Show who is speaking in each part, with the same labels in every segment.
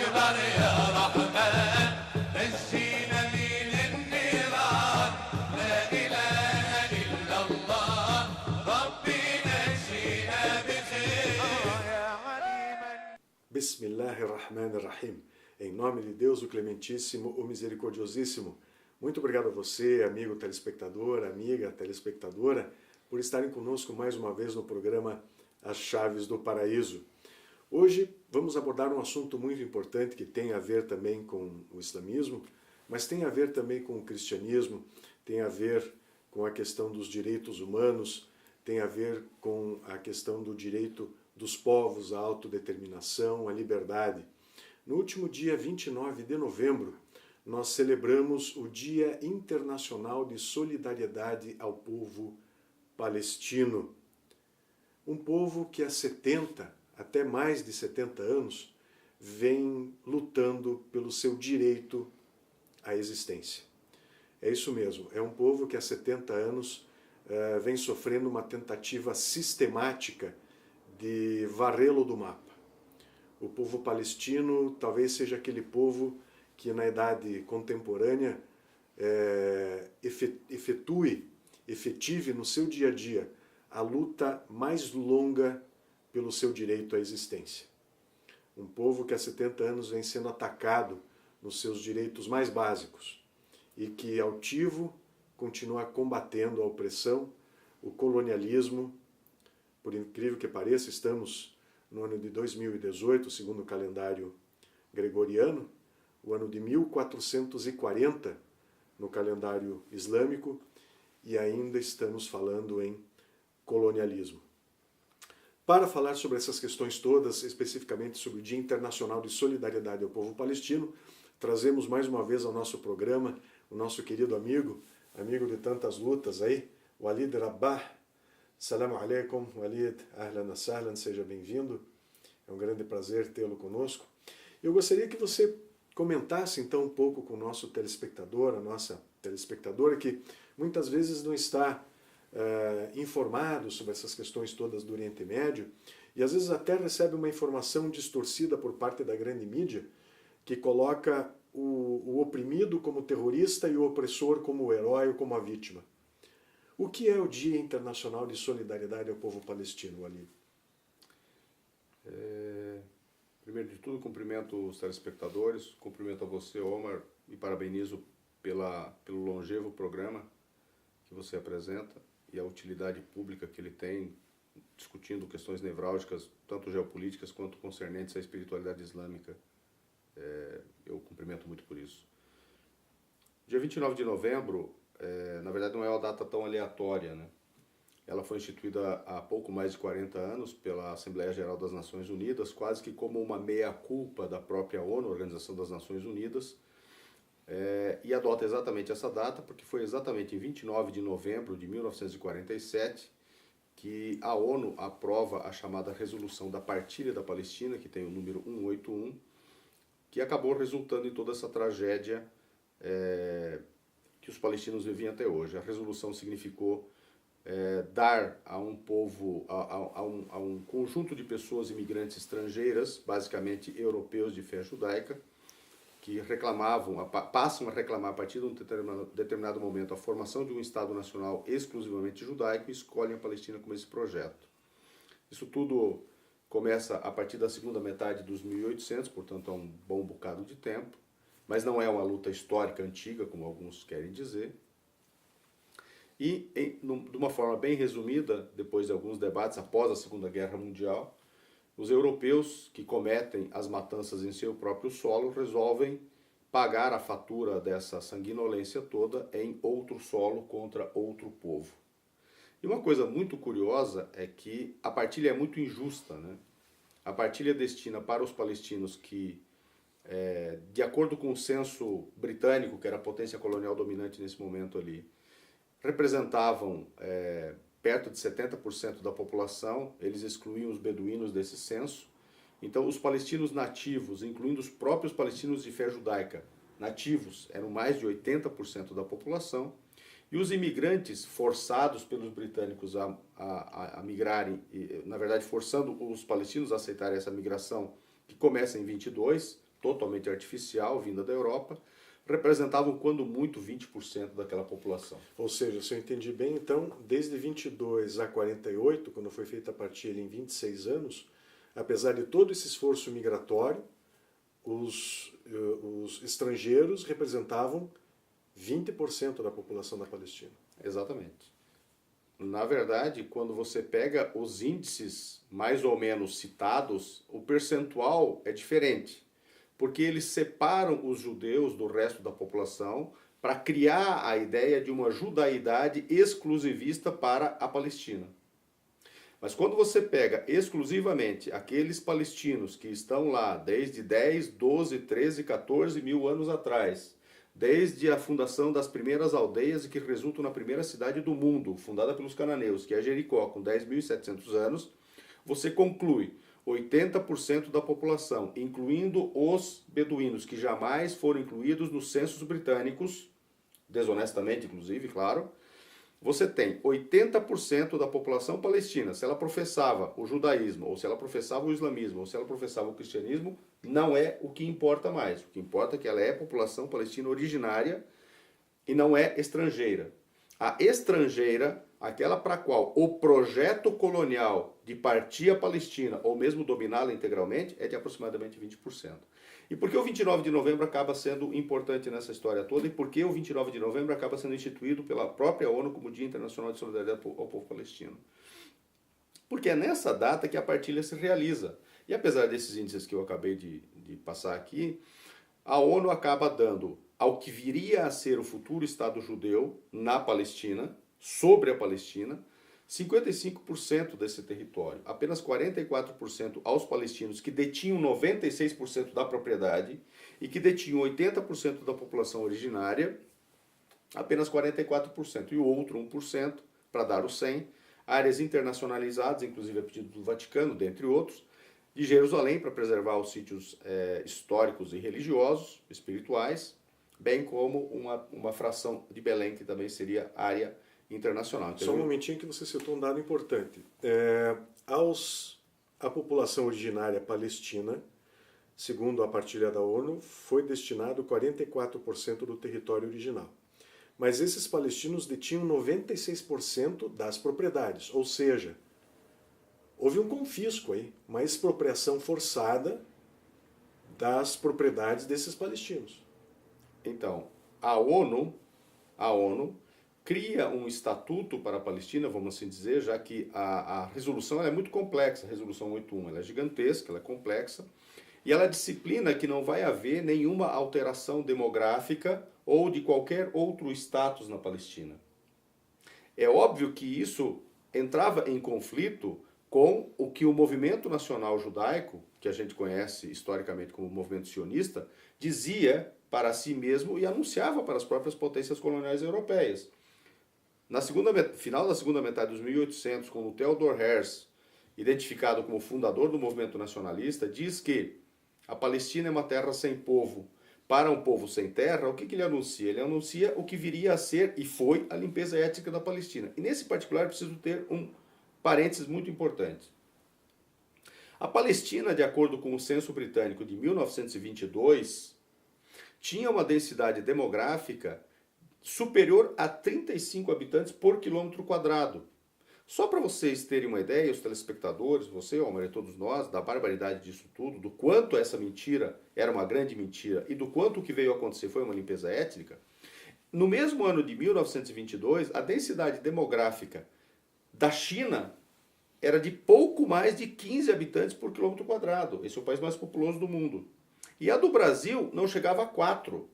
Speaker 1: أكبر يا رحمن نجينا من النيران لا إله إلا الله ربي نجينا بخير يا عليما.
Speaker 2: Bismillahirrahmanirrahim. Em nome de Deus, o Clementíssimo, o Misericordiosíssimo. Muito obrigado a você, amigo telespectador, amiga telespectadora, por estarem conosco mais uma vez no programa As Chaves do Paraíso. Hoje vamos abordar um assunto muito importante que tem a ver também com o islamismo, mas tem a ver também com o cristianismo, tem a ver com a questão dos direitos humanos, tem a ver com a questão do direito dos povos à autodeterminação, à liberdade. No último dia 29 de novembro, nós celebramos o Dia Internacional de Solidariedade ao Povo Palestino. Um povo que há 70, até mais de 70 anos, vem lutando pelo seu direito à existência. É isso mesmo, é um povo que há 70 anos vem sofrendo uma tentativa sistemática de varrê-lo do mapa. O povo palestino talvez seja aquele povo que na idade contemporânea efetive no seu dia a dia a luta mais longa pelo seu direito à existência. Um povo que há 70 anos vem sendo atacado nos seus direitos mais básicos e que, altivo, continua combatendo a opressão, o colonialismo. Por incrível que pareça, estamos no ano de 2018, segundo o calendário gregoriano, o ano de 1440 no calendário islâmico, e ainda estamos falando em colonialismo. Para falar sobre essas questões todas, especificamente sobre o Dia Internacional de Solidariedade ao Povo Palestino, trazemos mais uma vez ao nosso programa o nosso querido amigo de tantas lutas aí, Walid Rabbah. Assalamu alaikum, Walid, ahlan wa sahlan, seja bem-vindo. É um grande prazer tê-lo conosco. Eu gostaria que você comentasse então um pouco com o nosso telespectador, a nossa telespectadora, que muitas vezes não está informado sobre essas questões todas do Oriente Médio e às vezes até recebe uma informação distorcida por parte da grande mídia que coloca o oprimido como terrorista e o opressor como o herói ou como a vítima. O que é o Dia Internacional de Solidariedade ao Povo Palestino, Ali?
Speaker 3: Primeiro de tudo, cumprimento os telespectadores, cumprimento a você, Omar, e parabenizo pelo longevo programa que você apresenta e a utilidade pública que ele tem, discutindo questões nevrálgicas, tanto geopolíticas quanto concernentes à espiritualidade islâmica. Eu cumprimento muito por isso. Dia 29 de novembro, na verdade não é uma data tão aleatória, né? Ela foi instituída há pouco mais de 40 anos pela Assembleia Geral das Nações Unidas, quase que como uma meia-culpa da própria ONU, Organização das Nações Unidas, e adota exatamente essa data, porque foi exatamente em 29 de novembro de 1947 que a ONU aprova a chamada Resolução da Partilha da Palestina, que tem o número 181, que acabou resultando em toda essa tragédia que os palestinos vivem até hoje. A resolução significou dar a um povo, a um conjunto de pessoas imigrantes estrangeiras, basicamente europeus de fé judaica, que passam a reclamar a partir de um determinado momento a formação de um Estado Nacional exclusivamente judaico e escolhem a Palestina como esse projeto. Isso tudo começa a partir da segunda metade dos 1800, portanto há um bom bocado de tempo, mas não é uma luta histórica antiga, como alguns querem dizer. E, de uma forma bem resumida, depois de alguns debates após a Segunda Guerra Mundial, os europeus que cometem as matanças em seu próprio solo resolvem pagar a fatura dessa sanguinolência toda em outro solo contra outro povo. E uma coisa muito curiosa é que a partilha é muito injusta, né? A partilha destina para os palestinos que, de acordo com o censo britânico, que era a potência colonial dominante nesse momento ali, representavam perto de 70% da população, eles excluíam os beduínos desse censo. Então os palestinos nativos, incluindo os próprios palestinos de fé judaica nativos, eram mais de 80% da população, e os imigrantes forçados pelos britânicos a migrarem, na verdade forçando os palestinos a aceitarem essa migração, que começa em 22, totalmente artificial, vinda da Europa, representavam, quando muito, 20% daquela população.
Speaker 2: Ou seja, se eu entendi bem, então, desde 22 a 48, quando foi feita a partilha em 26 anos, apesar de todo esse esforço migratório, os estrangeiros representavam 20% da população da Palestina.
Speaker 3: Exatamente. Na verdade, quando você pega os índices mais ou menos citados, o percentual é diferente, porque eles separam os judeus do resto da população para criar a ideia de uma judaidade exclusivista para a Palestina. Mas quando você pega exclusivamente aqueles palestinos que estão lá desde 10, 12, 13, 14 mil anos atrás, desde a fundação das primeiras aldeias e que resultam na primeira cidade do mundo, fundada pelos cananeus, que é Jericó, com 10.700 anos, você conclui 80% da população, incluindo os beduínos, que jamais foram incluídos nos censos britânicos, desonestamente inclusive, claro. Você tem 80% da população palestina, se ela professava o judaísmo, ou se ela professava o islamismo, ou se ela professava o cristianismo, não é o que importa mais. O que importa é que ela é população palestina originária e não é estrangeira. A estrangeira, aquela para a qual o projeto colonial de partir a Palestina, ou mesmo dominá-la integralmente, é de aproximadamente 20%. E por que o 29 de novembro acaba sendo importante nessa história toda? E por que o 29 de novembro acaba sendo instituído pela própria ONU como Dia Internacional de Solidariedade ao Povo Palestino? Porque é nessa data que a partilha se realiza. E apesar desses índices que eu acabei de passar aqui, a ONU acaba dando ao que viria a ser o futuro Estado judeu na Palestina, sobre a Palestina, 55% desse território, apenas 44% aos palestinos que detinham 96% da propriedade e que detinham 80% da população originária, apenas 44%, e o outro 1%, para dar o 100%, áreas internacionalizadas, inclusive a pedido do Vaticano, dentre outros, de Jerusalém para preservar os sítios históricos e religiosos, espirituais, bem como uma fração de Belém, que também seria área internacional.
Speaker 2: Só um momentinho que você citou um dado importante. A população originária palestina, segundo a partilha da ONU, foi destinado 44% do território original. Mas esses palestinos detinham 96% das propriedades, ou seja, houve um confisco aí, uma expropriação forçada das propriedades desses palestinos.
Speaker 3: Então, a ONU cria um estatuto para a Palestina, vamos assim dizer, já que a resolução ela é muito complexa, a resolução 81, ela é gigantesca, ela é complexa, e ela disciplina que não vai haver nenhuma alteração demográfica ou de qualquer outro status na Palestina. É óbvio que isso entrava em conflito com o que o movimento nacional judaico, que a gente conhece historicamente como movimento sionista, dizia para si mesmo e anunciava para as próprias potências coloniais europeias. Final da segunda metade dos 1800, quando Theodor Herzl, identificado como fundador do movimento nacionalista, diz que a Palestina é uma terra sem povo. Para um povo sem terra, o que ele anuncia? Ele anuncia o que viria a ser e foi a limpeza étnica da Palestina. E nesse particular, preciso ter um parênteses muito importante. A Palestina, de acordo com o censo britânico de 1922, tinha uma densidade demográfica superior a 35 habitantes por quilômetro quadrado. Só para vocês terem uma ideia, os telespectadores, você, Almir, e todos nós, da barbaridade disso tudo, do quanto essa mentira era uma grande mentira e do quanto o que veio a acontecer foi uma limpeza étnica, no mesmo ano de 1922, a densidade demográfica da China era de pouco mais de 15 habitantes por quilômetro quadrado. Esse é o país mais populoso do mundo. E a do Brasil não chegava a 4.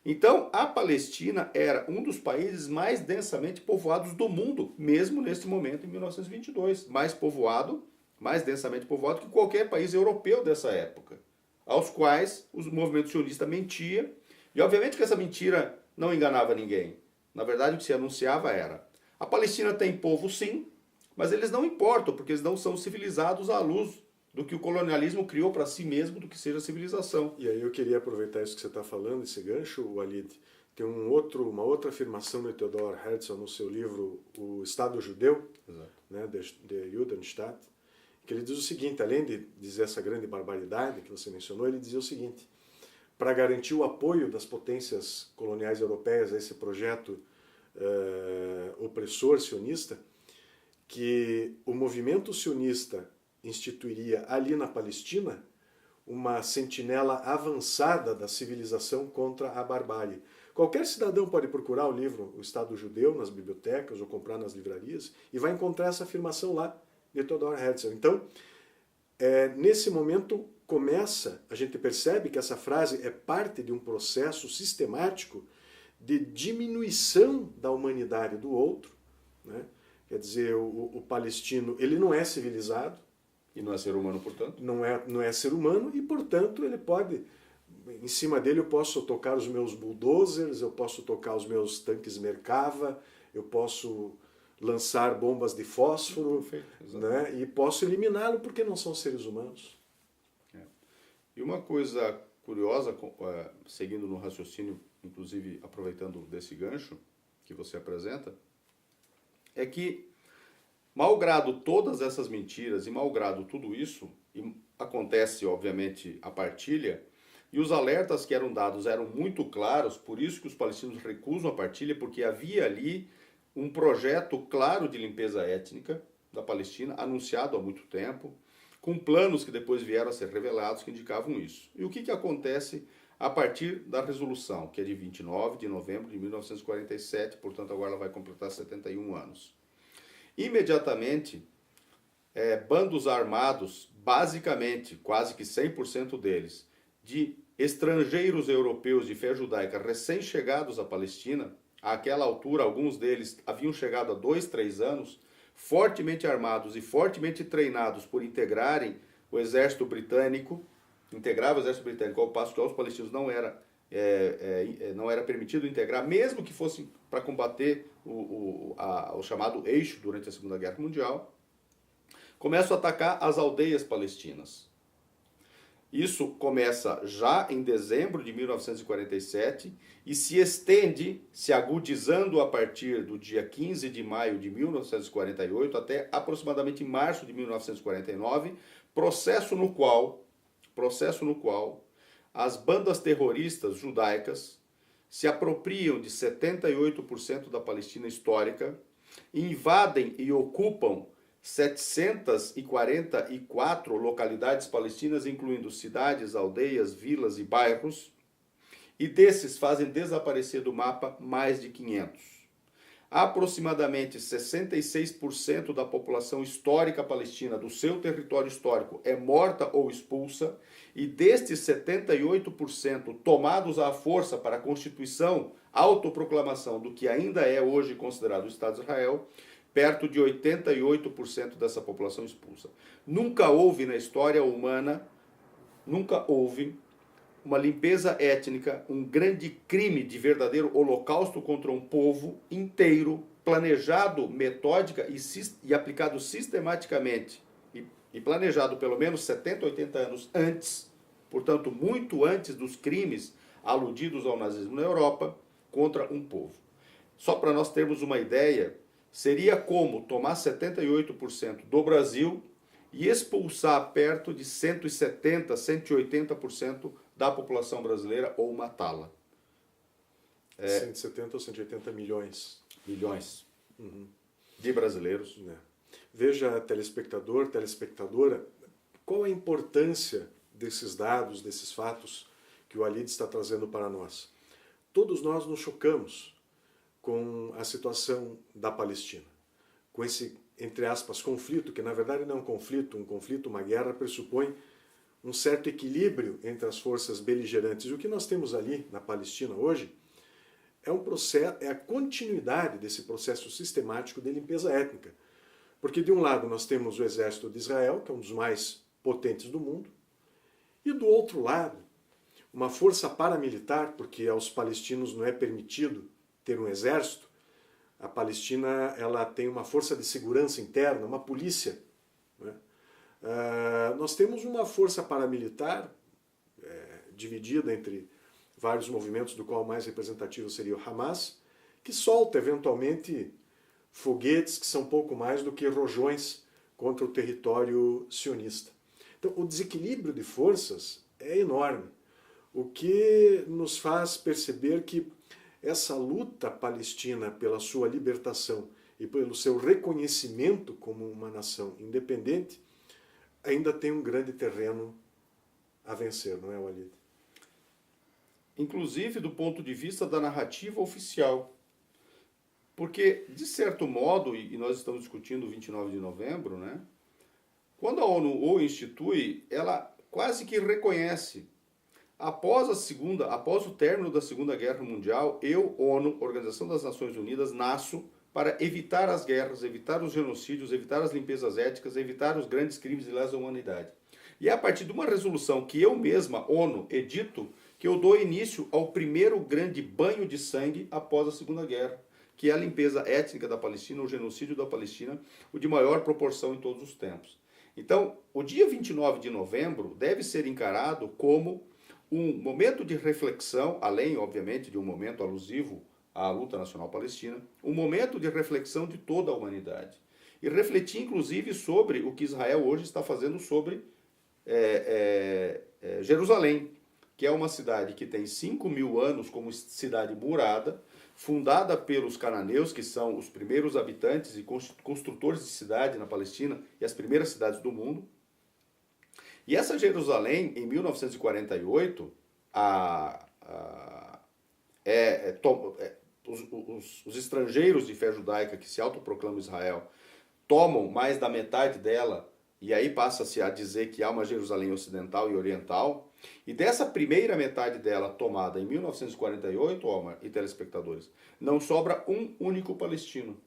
Speaker 3: Então, a Palestina era um dos países mais densamente povoados do mundo, mesmo nesse momento, em 1922. Mais povoado, mais densamente povoado que qualquer país europeu dessa época, aos quais o movimento sionista mentia. E, obviamente, que essa mentira não enganava ninguém. Na verdade, o que se anunciava era: a Palestina tem povo, sim, mas eles não importam, porque eles não são civilizados à luz do que o colonialismo criou para si mesmo, do que seja civilização.
Speaker 2: E aí eu queria aproveitar isso que você está falando, esse gancho, Walid. Tem uma outra afirmação do Theodor Herzl no seu livro O Estado Judeu, né, Der Judenstaat, que ele diz o seguinte, além de dizer essa grande barbaridade que você mencionou, ele dizia o seguinte: para garantir o apoio das potências coloniais europeias a esse projeto opressor sionista, que o movimento sionista instituiria ali na Palestina uma sentinela avançada da civilização contra a barbárie. Qualquer cidadão pode procurar o livro O Estado Judeu nas bibliotecas ou comprar nas livrarias e vai encontrar essa afirmação lá de Theodor Herzl. Então, nesse momento a gente percebe que essa frase é parte de um processo sistemático de diminuição da humanidade do outro, né? Quer dizer, o palestino, ele não é civilizado.
Speaker 3: E não é ser humano, portanto?
Speaker 2: Não é ser humano e, portanto, ele pode... Em cima dele eu posso tocar os meus bulldozers, eu posso tocar os meus tanques Merkava, eu posso lançar bombas de fósforo, né? E posso eliminá-lo porque não são seres humanos.
Speaker 3: E uma coisa curiosa, seguindo no raciocínio, inclusive aproveitando desse gancho que você apresenta, é que, malgrado todas essas mentiras e malgrado tudo isso, acontece, obviamente, a partilha, e os alertas que eram dados eram muito claros, por isso que os palestinos recusam a partilha, porque havia ali um projeto claro de limpeza étnica da Palestina, anunciado há muito tempo, com planos que depois vieram a ser revelados que indicavam isso. E o que acontece a partir da resolução, que é de 29 de novembro de 1947, portanto agora ela vai completar 71 anos. Imediatamente, bandos armados, basicamente, quase que 100% deles, de estrangeiros europeus de fé judaica recém-chegados à Palestina, àquela altura alguns deles haviam chegado há 2, 3 anos, fortemente armados e fortemente treinados por integrarem o exército britânico, integrava o exército britânico, ao passo que aos palestinos não era permitido integrar, mesmo que fosse para combater o chamado eixo durante a Segunda Guerra Mundial, começam a atacar as aldeias palestinas. Isso começa já em dezembro de 1947 e se estende, se agudizando a partir do dia 15 de maio de 1948 até aproximadamente março de 1949, processo no qual as bandas terroristas judaicas se apropriam de 78% da Palestina histórica, invadem e ocupam 744 localidades palestinas, incluindo cidades, aldeias, vilas e bairros, e desses fazem desaparecer do mapa mais de 500. Aproximadamente 66% da população histórica palestina do seu território histórico é morta ou expulsa, e destes 78% tomados à força para a constituição, autoproclamação do que ainda é hoje considerado o Estado de Israel, perto de 88% dessa população expulsa. Nunca houve na história humana, uma limpeza étnica, um grande crime de verdadeiro holocausto contra um povo inteiro, planejado, metódica e aplicado sistematicamente, e planejado pelo menos 70, 80 anos antes, portanto, muito antes dos crimes aludidos ao nazismo na Europa, contra um povo. Só para nós termos uma ideia, seria como tomar 78% do Brasil e expulsar perto de 170%, 180% da população brasileira ou matá-la.
Speaker 2: 170 ou 180 milhões.
Speaker 3: Milhões de brasileiros.
Speaker 2: Veja, telespectador, telespectadora, qual a importância desses dados, desses fatos que o Walid está trazendo para nós. Todos nós nos chocamos com a situação da Palestina, com esse, entre aspas, conflito, que na verdade não é um conflito, uma guerra pressupõe um certo equilíbrio entre as forças beligerantes. E o que nós temos ali na Palestina hoje é um processo, é a continuidade desse processo sistemático de limpeza étnica. Porque de um lado nós temos o exército de Israel, que é um dos mais potentes do mundo, e do outro lado, uma força paramilitar, porque aos palestinos não é permitido ter um exército. A Palestina ela tem uma força de segurança interna, uma polícia, né? Nós temos uma força paramilitar dividida entre vários movimentos, do qual o mais representativo seria o Hamas, que solta eventualmente foguetes que são pouco mais do que rojões contra o território sionista. Então, o desequilíbrio de forças é enorme, o que nos faz perceber que essa luta palestina pela sua libertação e pelo seu reconhecimento como uma nação independente ainda tem um grande terreno a vencer, não é, Walid?
Speaker 3: Inclusive do ponto de vista da narrativa oficial. Porque, de certo modo, e nós estamos discutindo o 29 de novembro, né? Quando a ONU o institui, ela quase que reconhece. Após o término da Segunda Guerra Mundial, eu, ONU, Organização das Nações Unidas, nasço para evitar as guerras, evitar os genocídios, evitar as limpezas étnicas, evitar os grandes crimes de lesa humanidade. E é a partir de uma resolução que eu mesma, ONU, edito, que eu dou início ao primeiro grande banho de sangue após a Segunda Guerra, que é a limpeza étnica da Palestina, o genocídio da Palestina, o de maior proporção em todos os tempos. Então, o dia 29 de novembro deve ser encarado como um momento de reflexão, além, obviamente, de um momento alusivo à luta nacional palestina, um momento de reflexão de toda a humanidade. E refletir, inclusive, sobre o que Israel hoje está fazendo sobre Jerusalém, que é uma cidade que tem 5.000 anos como cidade murada, fundada pelos cananeus, que são os primeiros habitantes e construtores de cidade na Palestina e as primeiras cidades do mundo. E essa Jerusalém, em 1948, os estrangeiros de fé judaica que se autoproclamam Israel tomam mais da metade dela, e aí passa-se a dizer que há uma Jerusalém ocidental e oriental, e dessa primeira metade dela tomada em 1948, Omar e telespectadores, não sobra um único palestino.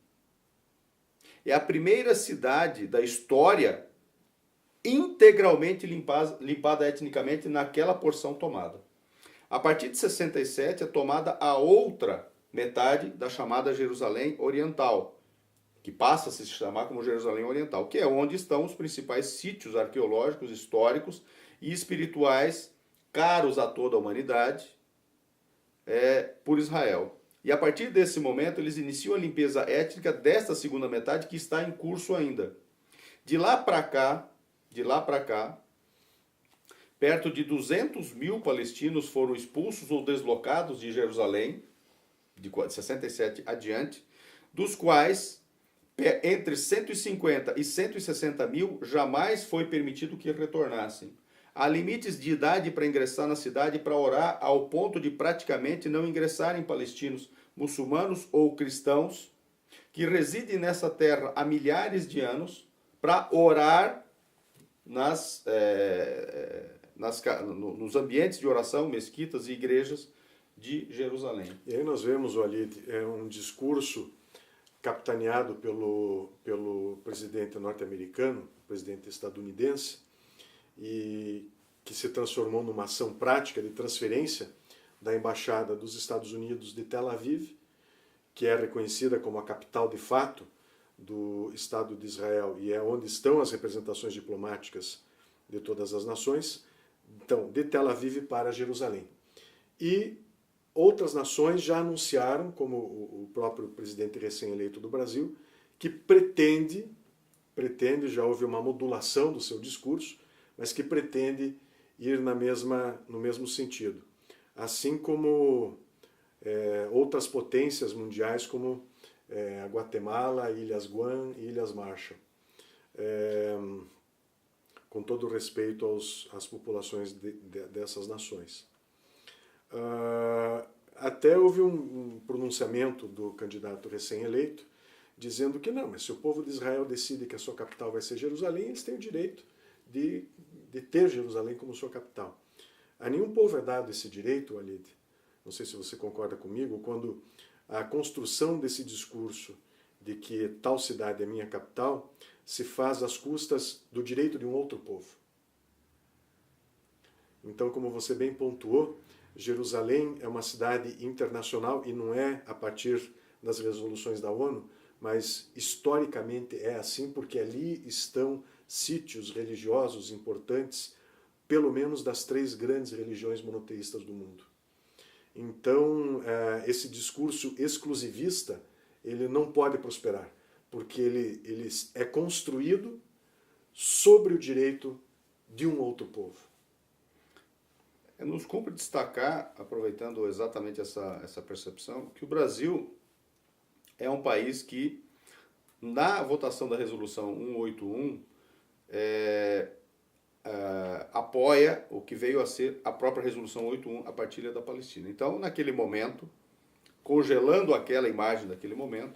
Speaker 3: É a primeira cidade da história integralmente limpada etnicamente naquela porção tomada. A partir de 67 é tomada a outra metade da chamada Jerusalém Oriental, que passa a se chamar como Jerusalém Oriental, que é onde estão os principais sítios arqueológicos, históricos e espirituais caros a toda a humanidade por Israel. E a partir desse momento eles iniciam a limpeza étnica desta segunda metade que está em curso ainda. De lá para cá, perto de 200.000 palestinos foram expulsos ou deslocados de Jerusalém, de 67 adiante, dos quais entre 150 e 160 mil jamais foi permitido que retornassem. Há limites de idade para ingressar na cidade para orar, ao ponto de praticamente não ingressarem palestinos, muçulmanos ou cristãos, que residem nessa terra há milhares de anos, para orar nos ambientes de oração, mesquitas e igrejas de Jerusalém.
Speaker 2: E aí nós vemos, Walid, um discurso capitaneado pelo presidente norte-americano, presidente estadunidense, e que se transformou numa ação prática de transferência da Embaixada dos Estados Unidos de Tel Aviv, que é reconhecida como a capital de fato do Estado de Israel e é onde estão as representações diplomáticas de todas as nações, então, de Tel Aviv para Jerusalém. E outras nações já anunciaram, como o próprio presidente recém-eleito do Brasil, que pretende, já houve uma modulação do seu discurso, mas que pretende ir no mesmo sentido. Assim como outras potências mundiais, como a Guatemala, Ilhas Guam e Ilhas Marshall. Com todo o respeito às populações dessas nações. Até houve um pronunciamento do candidato recém-eleito dizendo que não, mas se o povo de Israel decide que a sua capital vai ser Jerusalém, eles têm o direito de ter Jerusalém como sua capital. A nenhum povo é dado esse direito, Walid, não sei se você concorda comigo, quando a construção desse discurso de que tal cidade é minha capital se faz às custas do direito de um outro povo. Então, como você bem pontuou, Jerusalém é uma cidade internacional e não é a partir das resoluções da ONU, mas historicamente é assim porque ali estão sítios religiosos importantes, pelo menos das 3 grandes religiões monoteístas do mundo. Então, esse discurso exclusivista, ele não pode prosperar, porque ele é construído sobre o direito de um outro povo?
Speaker 3: Nos cumpre destacar, aproveitando exatamente essa percepção, que o Brasil é um país que, na votação da resolução 181, apoia o que veio a ser a própria resolução 81, a partilha da Palestina. Então, naquele momento, congelando aquela imagem daquele momento,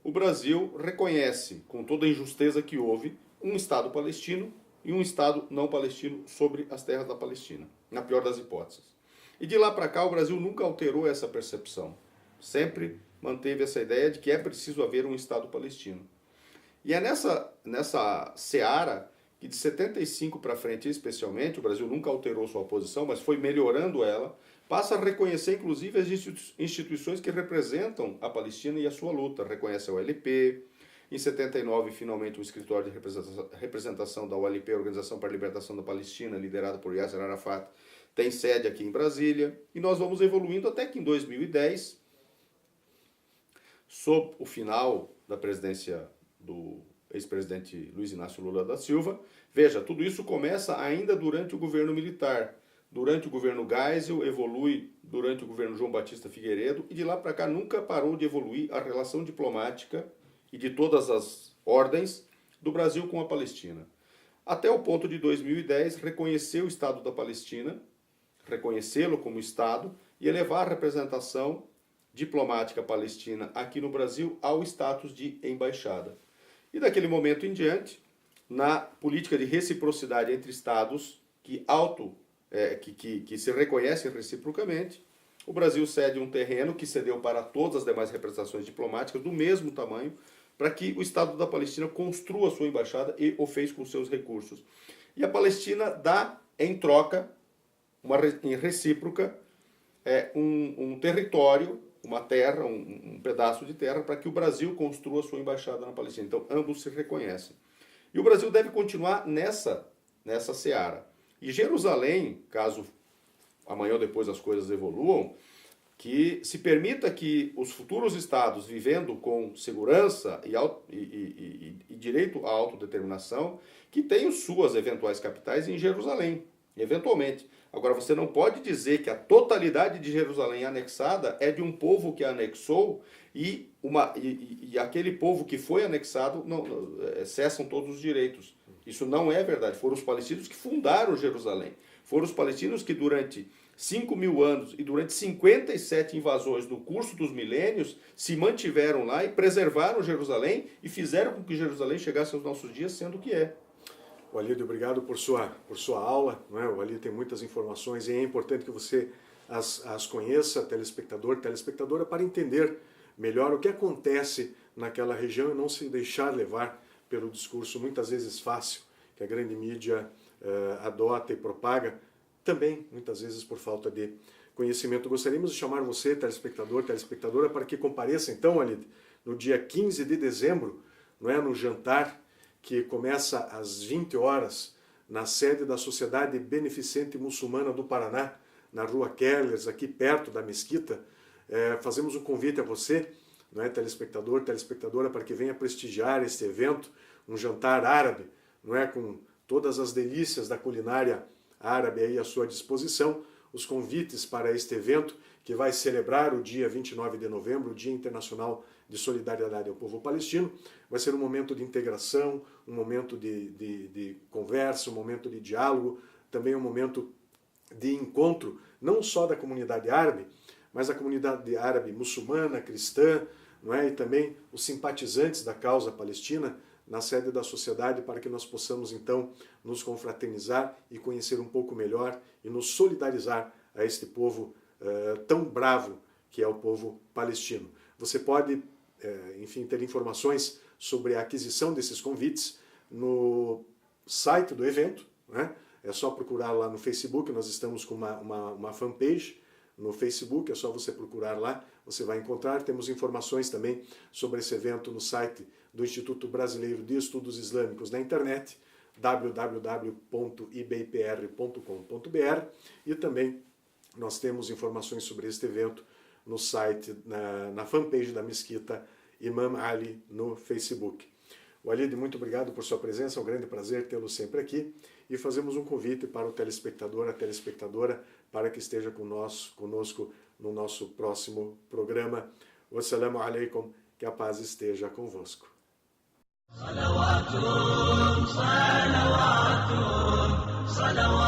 Speaker 3: o Brasil reconhece, com toda a injusteza que houve, um Estado palestino e um Estado não palestino sobre as terras da Palestina, na pior das hipóteses. E de lá para cá o Brasil nunca alterou essa percepção. Sempre manteve essa ideia de que é preciso haver um Estado palestino. E é nessa seara que de 75 para frente, especialmente, o Brasil nunca alterou sua posição, mas foi melhorando ela, passa a reconhecer inclusive as instituições que representam a Palestina e a sua luta. Reconhece a OLP. Em 79, finalmente, o escritório de representação da OLP, Organização para a Libertação da Palestina, liderado por Yasser Arafat, tem sede aqui em Brasília. E nós vamos evoluindo até que em 2010, sob o final da presidência do ex-presidente Luiz Inácio Lula da Silva, veja, tudo isso começa ainda durante o governo militar. Durante o governo Geisel, evolui durante o governo João Batista Figueiredo, e de lá para cá nunca parou de evoluir a relação diplomática e de todas as ordens do Brasil com a Palestina. Até o ponto de 2010 reconhecer o Estado da Palestina, reconhecê-lo como Estado e elevar a representação diplomática palestina aqui no Brasil ao status de embaixada. E daquele momento em diante, na política de reciprocidade entre Estados que se reconhecem reciprocamente, o Brasil cede um terreno que cedeu para todas as demais representações diplomáticas do mesmo tamanho, para que o Estado da Palestina construa sua embaixada e o fez com seus recursos. E a Palestina dá em troca, em recíproca, um território, uma terra, um pedaço de terra, para que o Brasil construa sua embaixada na Palestina. Então, ambos se reconhecem. E o Brasil deve continuar nessa seara. E Jerusalém, caso amanhã ou depois as coisas evoluam, que se permita que os futuros estados, vivendo com segurança e direito à autodeterminação, que tenham suas eventuais capitais em Jerusalém, eventualmente. Agora, você não pode dizer que a totalidade de Jerusalém anexada é de um povo que a anexou e aquele povo que foi anexado cessam todos os direitos. Isso não é verdade. Foram os palestinos que fundaram Jerusalém. Foram os palestinos que durante 5.000 anos e durante 57 invasões no curso dos milênios se mantiveram lá e preservaram Jerusalém e fizeram com que Jerusalém chegasse aos nossos dias sendo o que é.
Speaker 2: Walid, obrigado por sua aula. Não é? O Walid tem muitas informações e é importante que você as conheça, telespectadora, para entender melhor o que acontece naquela região e não se deixar levar pelo discurso muitas vezes fácil que a grande mídia adota e propaga, também muitas vezes por falta de conhecimento. Gostaríamos de chamar você, telespectadora, para que compareça então, Walid, no dia 15 de dezembro, não é, no jantar que começa às 20 horas, na sede da Sociedade Beneficente Muçulmana do Paraná, na Rua Kerlers, aqui perto da Mesquita. Fazemos um convite a você, não é, telespectadora, para que venha prestigiar este evento, um jantar árabe, não é, com todas as delícias da culinária árabe aí à sua disposição. Os convites para este evento, que vai celebrar o dia 29 de novembro, o Dia Internacional de Solidariedade ao Povo Palestino, vai ser um momento de integração, um momento de conversa, um momento de diálogo, também um momento de encontro, não só da comunidade árabe, mas da comunidade árabe muçulmana, cristã, não é? E também os simpatizantes da causa palestina, na sede da sociedade, para que nós possamos então nos confraternizar e conhecer um pouco melhor e nos solidarizar a este povo tão bravo que é o povo palestino. Você pode, enfim, ter informações sobre a aquisição desses convites no site do evento, né? É só procurar lá no Facebook, nós estamos com uma fanpage no Facebook, é só você procurar lá, você vai encontrar. Temos informações também sobre esse evento no site do Instituto Brasileiro de Estudos Islâmicos na internet, www.ibpr.com.br, e também nós temos informações sobre este evento no site, na fanpage da Mesquita Imam Ali no Facebook. Walid, muito obrigado por sua presença, é um grande prazer tê-lo sempre aqui. E fazemos um convite para o telespectador, a telespectadora, para que esteja conosco no nosso próximo programa. Wassalamu alaikum, que a paz esteja convosco.
Speaker 4: صلوات